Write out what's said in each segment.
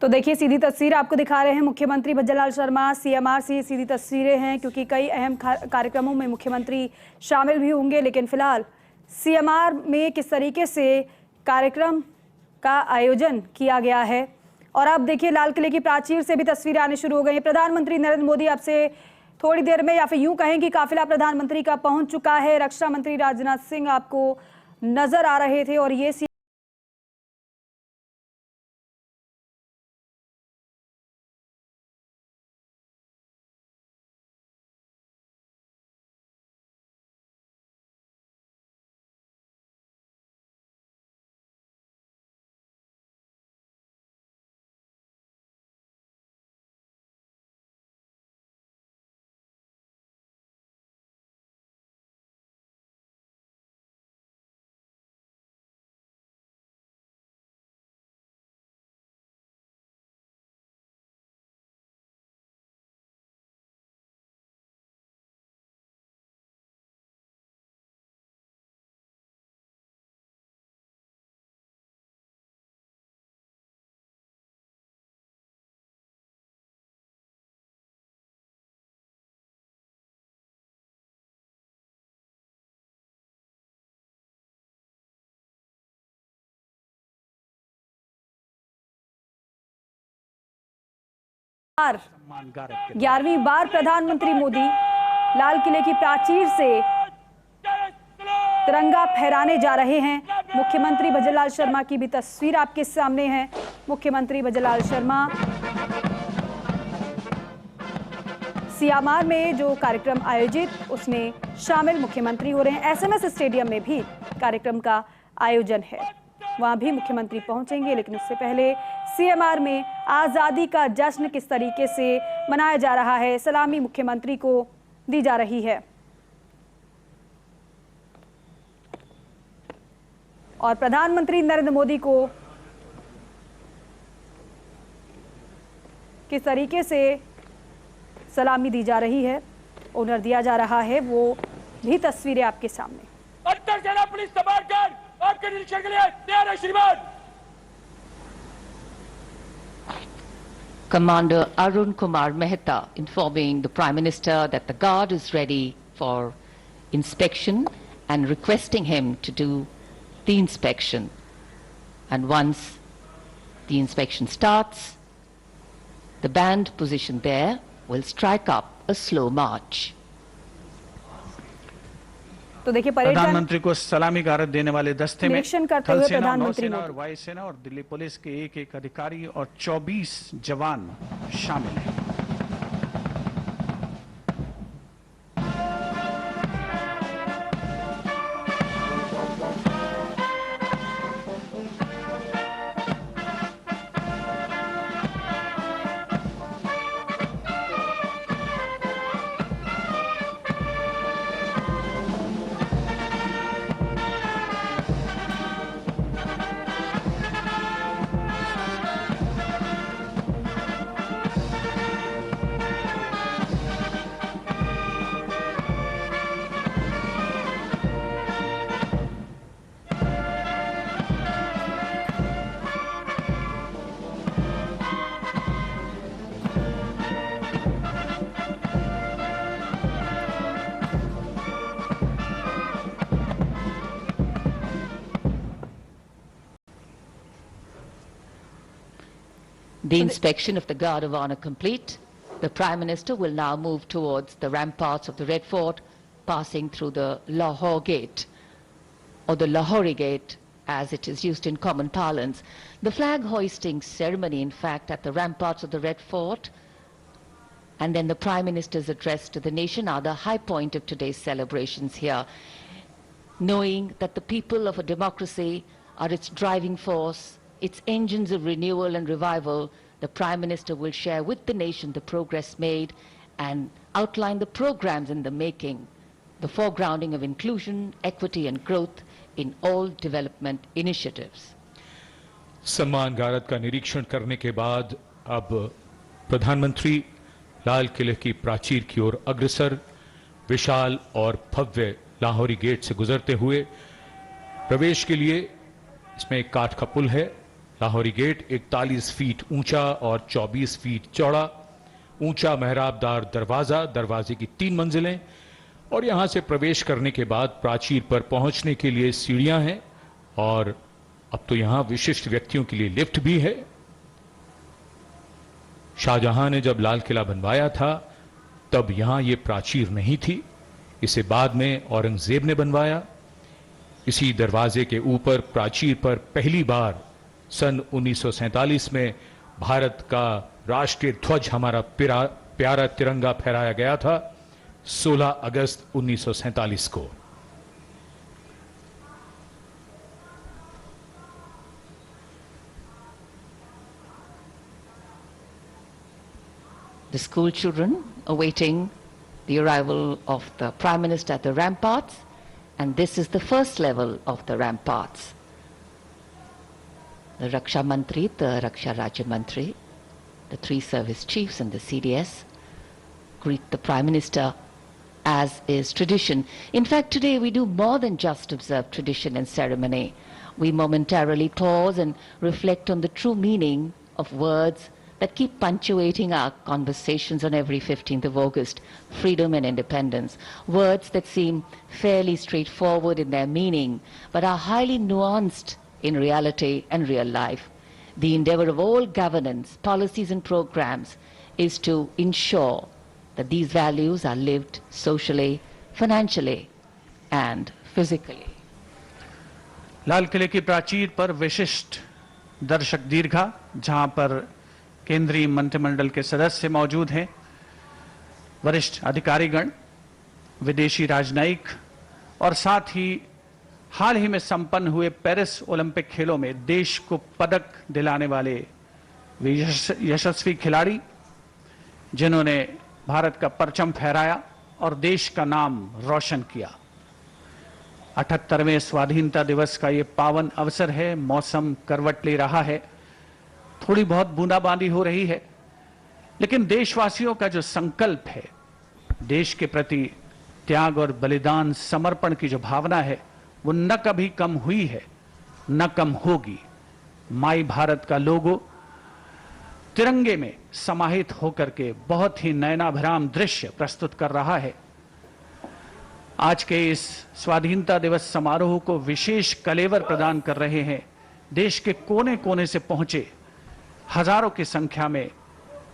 तो देखिए सीधी तस्वीर आपको दिखा रहे हैं मुख्यमंत्री भज्जनलाल शर्मा। सीएमआर से सीधी तस्वीरें हैं क्योंकि कई अहम कार्यक्रमों में मुख्यमंत्री शामिल भी होंगे, लेकिन फिलहाल सीएमआर में किस तरीके से कार्यक्रम का आयोजन किया गया है। और अब देखिए लाल किले की प्राचीर से भी तस्वीरें आने शुरू हो गई हैं। प्रधानमंत्री नरेंद्र मोदी अब से थोड़ी देर में, या फिर यूं कहें कि काफिला प्रधानमंत्री का पहुंच चुका है। रक्षा मंत्री राजनाथ सिंह आपको नजर आ रहे थे और ये बार 11वीं बार प्रधानमंत्री मोदी लाल किले की प्राचीर से तिरंगा फहराने जा रहे हैं। मुख्यमंत्री भज्जनलाल शर्मा की भी तस्वीर आपके सामने है। मुख्यमंत्री भज्जनलाल शर्मा सीएमआर में जो कार्यक्रम आयोजित उसमें शामिल मुख्यमंत्री हो रहे हैं। एसएमएस स्टेडियम में भी कार्यक्रम का आयोजन है, वहां भी मुख्यमंत्री पहुंचेंगे। लेकिन उससे पहले सीएमआर में आजादी का जश्न किस तरीके से मनाया जा रहा है, सलामी मुख्यमंत्री को दी जा रही है और प्रधानमंत्री नरेंद्र मोदी को किस तरीके से सलामी दी जा रही है, ऑनर दिया जा रहा है, वो भी तस्वीरें आपके सामने। उत्तर सेना पुलिस समारकांड आपके निरीक्षण के लिए तैयार है श्रीमान। Commander Arun Kumar Mehta informing the Prime Minister that the guard is ready for inspection and requesting him to do the inspection. And once the inspection starts, the band positioned there will strike up a slow march. तो देखिए प्रधानमंत्री को सलामी गारद देने वाले दस्ते में थल सेना, नौसेना और वायुसेना और दिल्ली पुलिस के एक अधिकारी और 24 जवान शामिल हैं। The inspection of the Guard of Honor complete, the Prime Minister will now move towards the ramparts of the Red Fort, passing through the Lahore Gate, or the Lahori Gate as it is used in common parlance. The flag hoisting ceremony, in fact, at the ramparts of the Red Fort, and then the Prime Minister's address to the nation are the high point of today's celebrations here, knowing that the people of a democracy are its driving force, its engines of renewal and revival. The Prime Minister will share with the nation the progress made and outline the programs in the making, the foregrounding of inclusion, equity and growth in all development initiatives. सम्मान गारद का निरीक्षण करने के बाद अब प्रधानमंत्री लाल किले की प्राचीर की ओर अग्रसर विशाल और भव्य लाहौरी गेट से गुजरते हुए प्रवेश के लिए इसमें एक काठ का पुल है, लाहौरी गेट 41 फीट ऊंचा और 24 फीट चौड़ा, ऊंचा मेहराबदार दरवाजा, दरवाजे की 3 मंजिलें और यहां से प्रवेश करने के बाद प्राचीर पर पहुंचने के लिए सीढ़ियां हैं और अब तो यहां विशिष्ट व्यक्तियों के लिए लिफ्ट भी है। शाहजहां ने जब लाल किला बनवाया था तब यहां यह प्राचीर नहीं थी, इसे बाद में औरंगजेब ने बनवाया। इसी दरवाजे के ऊपर प्राचीर पर पहली बार सन 1947 में भारत का राष्ट्रीय ध्वज, हमारा प्यारा तिरंगा फहराया गया था 16 अगस्त 1947 को। The school children awaiting the arrival of the Prime Minister at the ramparts, and this is the first level of the ramparts. The Raksha Mantri, the Raksha Rajya Mantri, the 3 service chiefs and the CDS greet the Prime Minister as is tradition. In fact, today we do more than just observe tradition and ceremony. We momentarily pause and reflect on the true meaning of words that keep punctuating our conversations on every 15th of August, freedom and independence. Words that seem fairly straightforward in their meaning, but are highly nuanced in reality and real life. The endeavor of all governance, policies and programs is to ensure that these values are lived socially, financially and physically. लाल किले की प्राचीर पर विशिष्ट दर्शक दीर्घा, जहां पर केंद्रीय मंत्रिमंडल के सदस्य मौजूद हैं, वरिष्ठ अधिकारीगण, विदेशी राजनयिक और साथ ही हाल ही में संपन्न हुए पेरिस ओलंपिक खेलों में देश को पदक दिलाने वाले यशस्वी खिलाड़ी, जिन्होंने भारत का परचम फहराया और देश का नाम रोशन किया। 78वें स्वाधीनता दिवस का ये पावन अवसर है। मौसम करवट ले रहा है, थोड़ी बहुत बूंदाबांदी हो रही है, लेकिन देशवासियों का जो संकल्प है, देश के प्रति त्याग और बलिदान, समर्पण की जो भावना है, वो न कभी कम हुई है, न कम होगी। माई भारत का लोगो तिरंगे में समाहित होकर के बहुत ही नयनाभिराम दृश्य प्रस्तुत कर रहा है। आज के इस स्वाधीनता दिवस समारोह को विशेष कलेवर प्रदान कर रहे हैं देश के कोने कोने से पहुंचे हजारों की संख्या में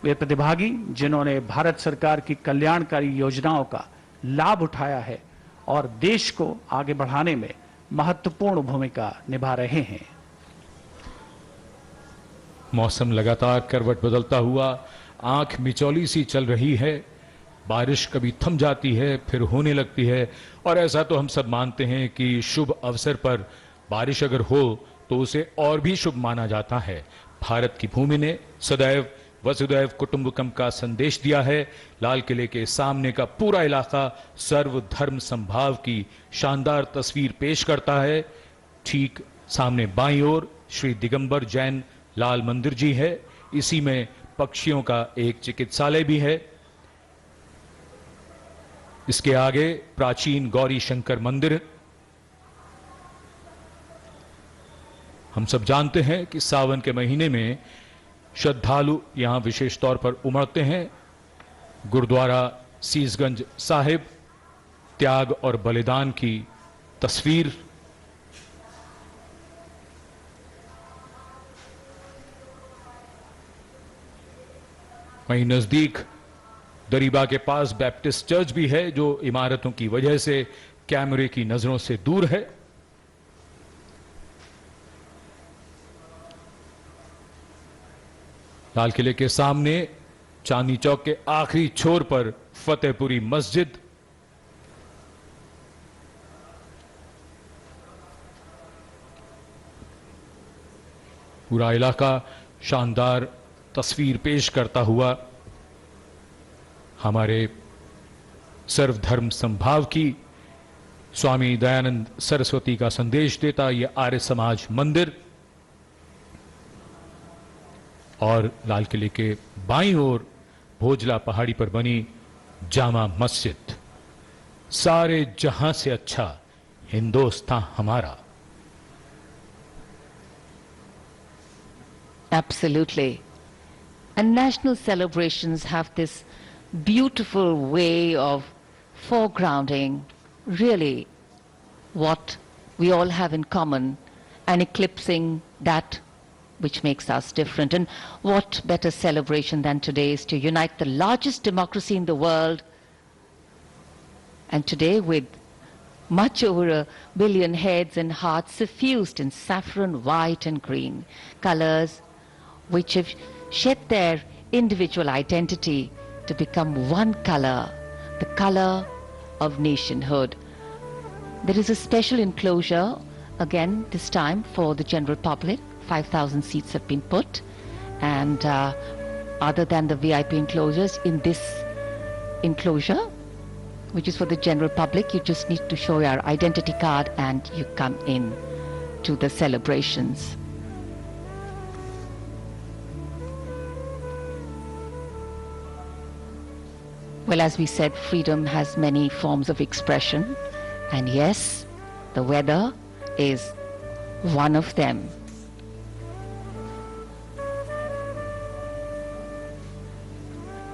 वे प्रतिभागी, जिन्होंने भारत सरकार की कल्याणकारी योजनाओं का लाभ उठाया है और देश को आगे बढ़ाने में महत्वपूर्ण भूमिका निभा रहे हैं। मौसम लगातार करवट बदलता हुआ आंख मिचौली सी चल रही है। बारिश कभी थम जाती है, फिर होने लगती है, और ऐसा तो हम सब मानते हैं कि शुभ अवसर पर बारिश अगर हो तो उसे और भी शुभ माना जाता है। भारत की भूमि ने सदैव वसुदैव कुटुंबकम का संदेश दिया है। लाल किले के सामने का पूरा इलाका सर्वधर्म संभाव की शानदार तस्वीर पेश करता है। ठीक सामने बाईं ओर श्री दिगंबर जैन लाल मंदिर जी है। इसी में पक्षियों का एक चिकित्सालय भी है। इसके आगे प्राचीन गौरी शंकर मंदिर। हम सब जानते हैं कि सावन के महीने में श्रद्धालु यहां विशेष तौर पर उमड़ते हैं। गुरुद्वारा सीसगंज साहिब, त्याग और बलिदान की तस्वीर। वहीं नजदीक दरीबा के पास बैप्टिस्ट चर्च भी है, जो इमारतों की वजह से कैमरे की नजरों से दूर है। लाल किले के सामने चांदनी चौक के आखिरी छोर पर फतेहपुरी मस्जिद। पूरा इलाका शानदार तस्वीर पेश करता हुआ हमारे सर्वधर्म संभाव की, स्वामी दयानंद सरस्वती का संदेश देता यह आर्य समाज मंदिर। और लाल किले के बाईं ओर भोजला पहाड़ी पर बनी जामा मस्जिद। सारे जहां से अच्छा हिंदुस्तान हमारा। Absolutely. And national celebrations have this beautiful way of foregrounding really what we all have in common and eclipsing that which makes us different. And what better celebration than today's to unite the largest democracy in the world, and today with much over 1 billion heads and hearts suffused in saffron, white and green, colors which have shed their individual identity to become one color, the color of nationhood. There is a special enclosure, again this time for the general public. 5,000 seats have been put, and other than the VIP enclosures, in this enclosure, which is for the general public, you just need to show your identity card and you come in to the celebrations. Well, as we said, freedom has many forms of expression, and yes, the weather is one of them.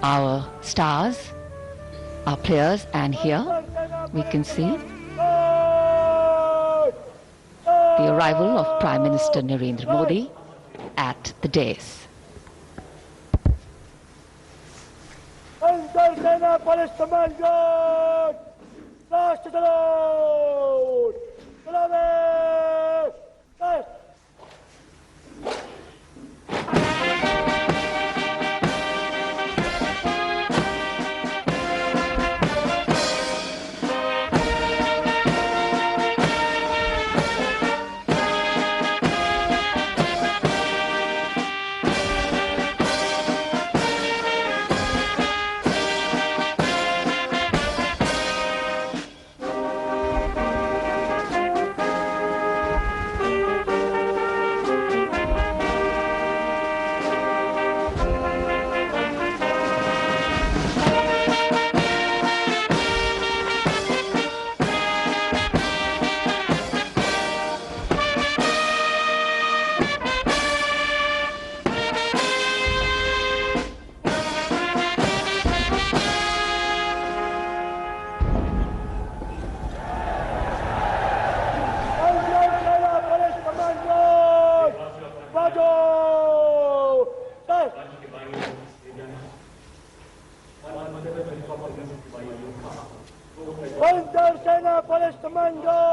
Our stars, our players, and here we can see the arrival of Prime Minister Narendra Modi at the dais. अंतर सेना police सम्मान जोड़ राष्ट्र salute सलामी राष्ट्र अंतर सेना police सम्मान जोड़